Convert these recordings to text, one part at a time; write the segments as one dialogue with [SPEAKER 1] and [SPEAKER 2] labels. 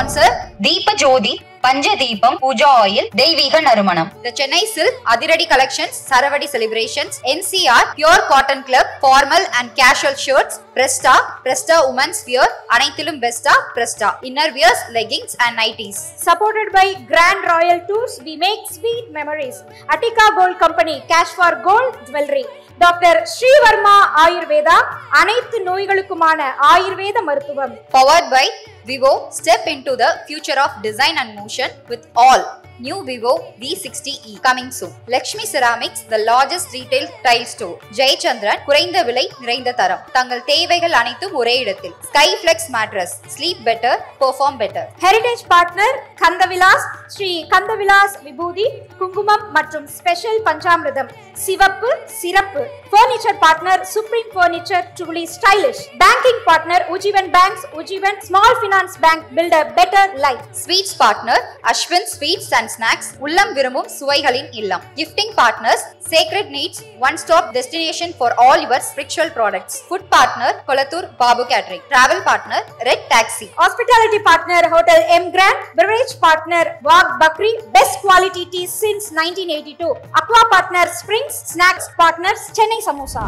[SPEAKER 1] sponsor Deepa Jyoti Panjadeepam Puja Oil Deviga Narumanam. The Chennai Silk Adiradi Collections Saravadi Celebrations NCR Pure Cotton Club Formal and Casual Shirts Presta Women's Wear Anaithilum Besta Presta Inner Wears Leggings and Nighties.
[SPEAKER 2] Supported by Grand Royal Tours, we make sweet memories. Attica Gold Company Cash for Gold Jewelry. Dr. Sri Varma Ayurveda அனைத்து நோய்களுக்குமான ஆயுர்வேத மருத்துவம்.
[SPEAKER 1] Powered by Vivo, step into the future of design and motion with all new Vivo V60e coming soon. Lakshmi Ceramics, the largest retail tile store. Jayachandran, குறைந்த விலை நிறைந்த தரம். தங்கள் தேவைகள் அனைத்தும் ஒரே இடத்தில். Skyflex mattress, sleep better, perform better.
[SPEAKER 2] Heritage partner Kandavilas, Sri Kandavilas விபூதி, குங்குமம் மற்றும் ஸ்பெஷல் பஞ்சாமிர்தம். சிவப்பு சிறப்பு. Furniture partner Supreme Furniture, truly stylish. Banking partner Ujjivan Banks, Ujjivan Small Finance Bank, build a better life.
[SPEAKER 1] Sweets partner Ashwin Sweets and Snacks, உள்ளம் விரும்பும் சுவைகளின் இல்லம். Gifting partners Sacred Needs, one stop destination for all your spiritual products. Food partner Kolathur Babu Catering. Travel partner Red Taxi.
[SPEAKER 2] Hospitality partner Hotel M Grand. Beverage partner Wag Bakri, best quality tea since 1982. Aqua partner Springs. Snacks partners Chennai Samosa.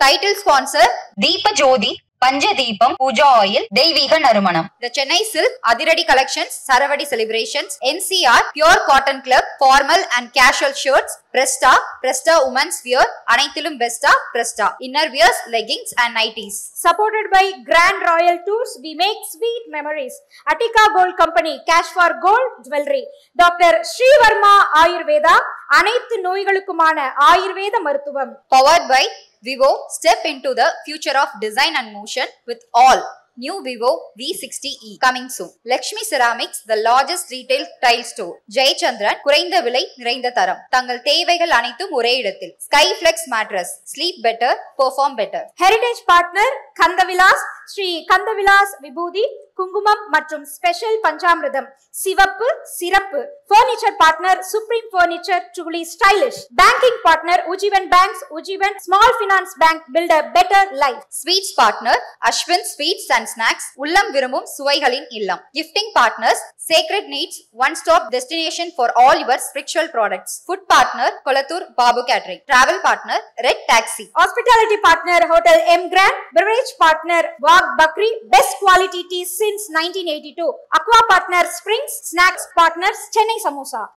[SPEAKER 1] Title sponsor
[SPEAKER 3] Deepa Jyoti, Panjadeepam, Puja Oil, Deivika Narumanam.
[SPEAKER 1] The Chennai Silk, Adiradi Collections, Saravadi Celebrations, NCR, Pure Cotton Club, Formal and Casual Shirts, Presta, Presta Women's Wear, Anaithilum Besta, Presta, Inner Wears, Leggings and Nighties.
[SPEAKER 2] Supported by Grand Royal Tours, we make sweet memories. Attica Gold Company, Cash for Gold Jewelry. Dr. Sri Varma Ayurveda, அனைத்து நோய்களுக்குமான ஆயுர்வேத மருத்துவம்.
[SPEAKER 1] Powered by Vivo, step into the future of design and motion with all. New Vivo V60e coming soon. Lakshmi Ceramics, the largest retail tile store. Jayachandran, குறைந்த விலை நிறைந்த தரம். தங்கள் தேவைகள் அனைத்தும் ஒரே இடத்தில். Skyflex mattress, sleep better, perform better.
[SPEAKER 2] Heritage partner Kandavilas, Sri Kandavilas விபூதி, குங்குமம் மற்றும் ஸ்பெஷல் பஞ்சாமிர்தம், சிவப்பு சிறப்பு. Furniture partner Supreme Furniture, truly stylish. Banking partner Ujjivan Banks, Ujjivan Small Finance Bank, build a better life.
[SPEAKER 1] Sweets partner Ashwin Sweets and Snacks, உள்ளம் விரும்பும் சுவைகளின் இல்லம். Gifting partners Sacred Needs, one-stop destination for all your spiritual products. Food partner Kolathur Babu Catering. Travel partner Red Taxi.
[SPEAKER 2] Hospitality partner Hotel M Grand. Beverage partner Wagh Bakri, best quality tea since 1982. Aqua partner Springs. Snacks partners Chennai Samosa.